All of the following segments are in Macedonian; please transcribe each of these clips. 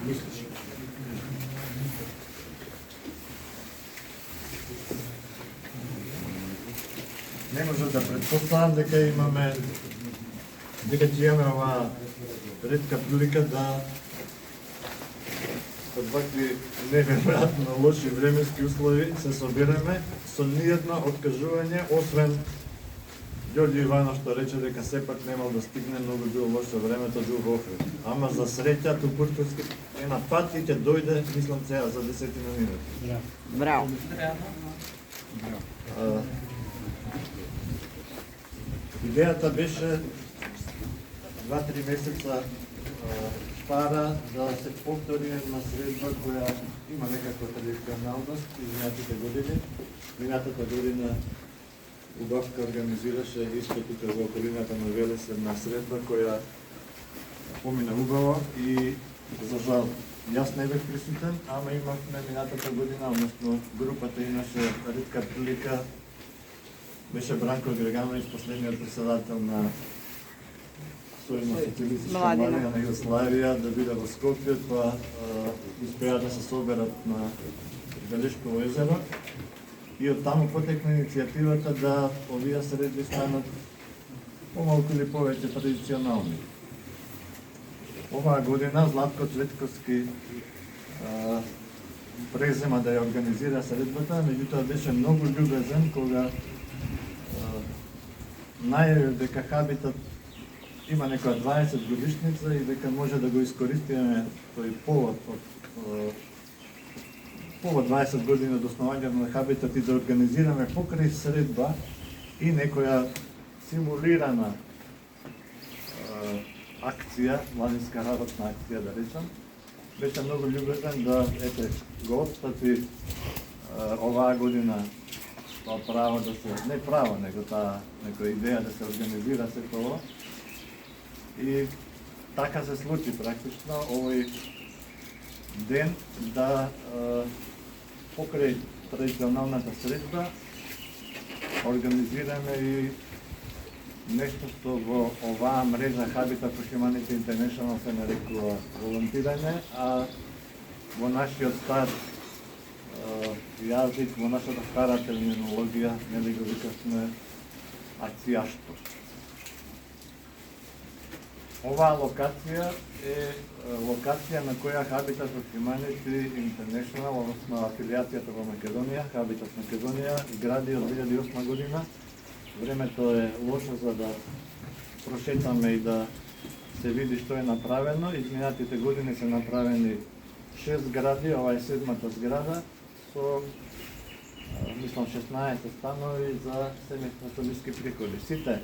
Мислиш? Не може да предпоставам дека имаме оваа ретка прилика да од вакви неверојатно лоши временски услови се собереме со ниедно откажување, освен Ѓорѓе Иванов што рече дека сепак немал да стигне, многу било лошо времето дух Охрид. Ама за среќа Турковски е на пат и ќе дојде, мислам сега за 10 минути. Браво. Идејата беше 2-3 месеца пара да се повтори една средба која има некаква традиционалност изминатите години. Минатата година Убавка организираше исто тука во околината на Велес една средба која помина убаво и за жал јас не бев присутен, ама имавме минатата година, односно групата имаше ретка прилика. Беше Бранко Грегановиќ, последниот председател на Сојузна социјалистичка младина на Југославија, да биде во Скопје, па успеа да се соберат на Велешково езеро. И од таму потекна иницијативата да овие средби станат помалку или повеќе традиционални. Оваа година Златко Цветковски презема да ја организира средбата, меѓутоа беше многу љубезен кога најави дека Хабитат има некоја 20 годишница и дека може да го искористиме тој повод од 20 години од основањето на Хабитат и да организираме покрај средба и некоја симулирана акција, младинска работна акција да речам. Беше многу љубезен да го отстапи оваа година тоа право да се, не право, него таа некоја идеја да се организира се тоа. И така се случи практично овој ден да покрај традиционалната средба организираме и нешто што во оваа мрежа Habitat for Humanity International се нарекува волонтирање, а во нашиот стар јазик, во нашата стара терминологија, нели го викавме акцијаштво. Оваа локација е локација на која Habitat for Humanity International, односно афилијацијата во Македонија, Habitat Македонија, гради од 2008 година. Времето е лошо за да прошетаме и да се види што е направено. Изминатите години се направени 6 згради, ова е 7-та зграда, со, мислам, 16 станови за семејства со ниски приходи. Сите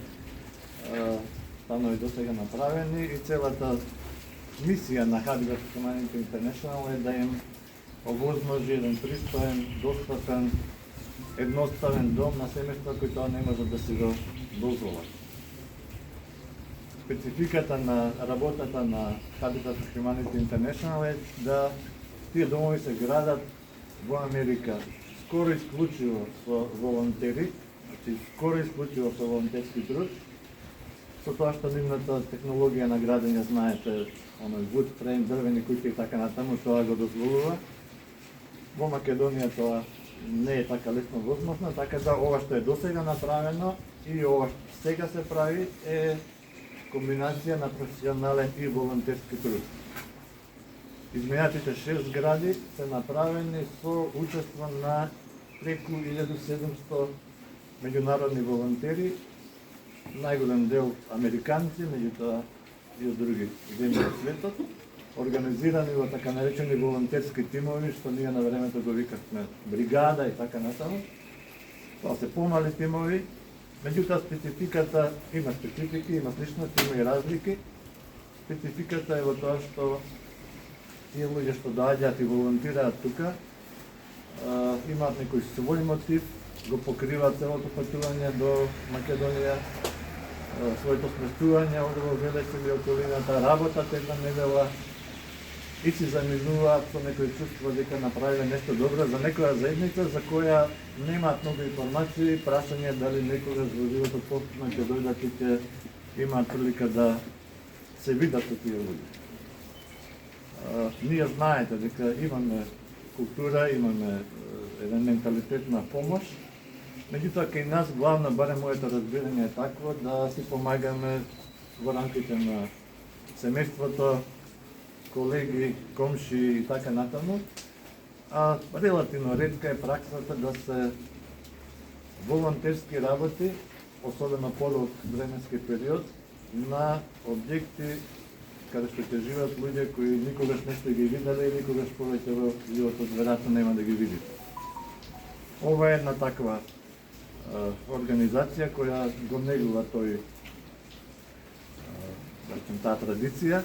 станови до сега направени и целата мисија на Habitat for Humanity International е да им овозможи еден пристоен, достапен, едноставен дом на семејства кои тоа не можат да се го дозволат. Спецификата на работата на Habitat for Humanity International е да тие домови се градат во Америка скоро исклучиво со волонтери, значи скоро исклучиво со волонтерски труд, со тоа што нивната технологија на градење, знаете, оној wood frame, дрвени куќи и така натаму, тоа го дозволува. Во Македонија тоа не е така лесно возможно, така да ова што е досега направено и ова што сега се прави е комбинација на професионален и волонтерски труд. Изминатите 6 згради се направени со учество на преку 1700 меѓународни волонтери, најголем дел американци, меѓутоа и од други земји од светот, организирани во така наречени волонтерски тимови, што ние на времето го викавме бригада и така натаму. Тоа се помали тимови, меѓутоа спецификата, има специфики, има сличности, има и разлики. Спецификата е во тоа што тие луѓе што доаѓаат и волонтираат тука, имаат некој свој мотив, го покриваат целото патување до Македонија, своето сместување од во Велес или околината, работат една недела и си заминуваат со некој чувство дека направиле нешто добро за некоја заедница за која немаат многу информации, прашање дали некогаш во животот повторно ќе дојдат и ќе имаат прилика да се видат со тие луѓе. ние знаете дека имаме култура, имаме еден менталитет на помош. Меѓутоа, кај нас главно, барем моето разбирање е такво, да си помагаме во рамките на семејството, колеги, комши и така натаму. А релативно ретка е праксата да се волонтерски работи, особено подолг временски период, на објекти каде што ќе живеат луѓе кои никогаш не сте ги виделе и никогаш повеќе во животот веројатно нема да ги видите. Ова е една таква организација која го негува таа традиција.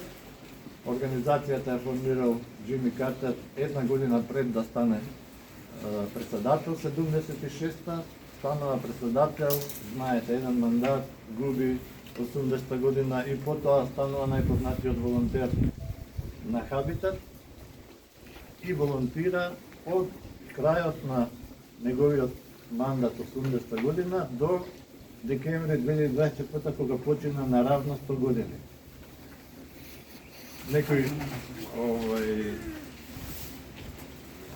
Организацијата е формирал Џими Картер една година пред да стане председател, 76-та, станува председател, знаете, еден мандат, губи 80-та година и потоа станува најпознатиот волонтер на Хабитат и волонтира од крајот на неговиот мандат 80-та година до декември 2024 кога почина на равно 100 години. Некои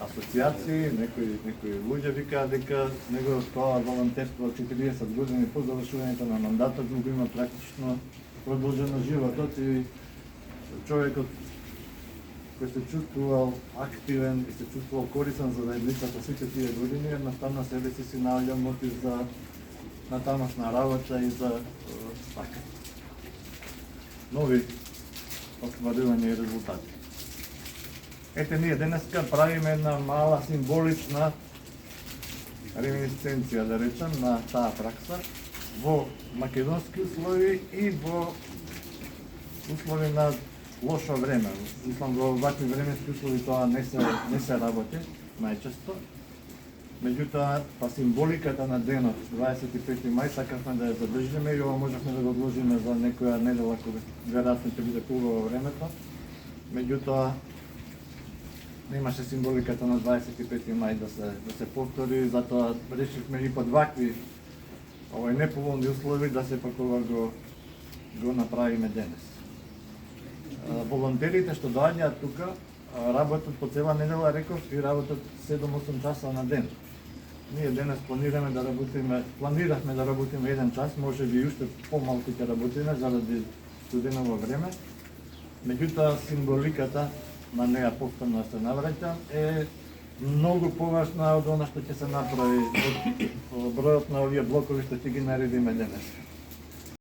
асоциации, некои луѓе викаат дека неговото тоа волонтерство од 40 години по завршувањето на мандатот му го има практично продолжено животот и човекот кој се чувствувал активен и се чувствувал корисен за заедницата сите тие години, едноставно себе си наоѓа мотив за натамошна работа и за нови остварување и резултати. Ете, ние денеска правиме една мала символична реминисценција, да речем, на таа пракса во македонски услови и во услови на лошо време. Мислам, во вакви временски услови тоа не се работи најчесто. Меѓутоа, па символиката на денот, 25 мај, сакавме да ја задржиме и ова можевме да го одложиме за некоја недела кога веројатно ќе биде поубаво времето. Меѓутоа, немаше символиката на 25 мај да се повтори, затоа решивме и под вакви неповолни услови да се пак ова го направиме денес. Волонтерите што доаѓаат тука работат по цела недела, реков, и работат 7-8 часа на ден. Ние денес планирахме да работиме 1 час, може би уште помалку ќе работиме заради студеново време. Меѓутоа, символиката на неа повторно да се навраќам е многу поважна од она што ќе се направи од бројот на овие блокови што ќе ги наредиме денес.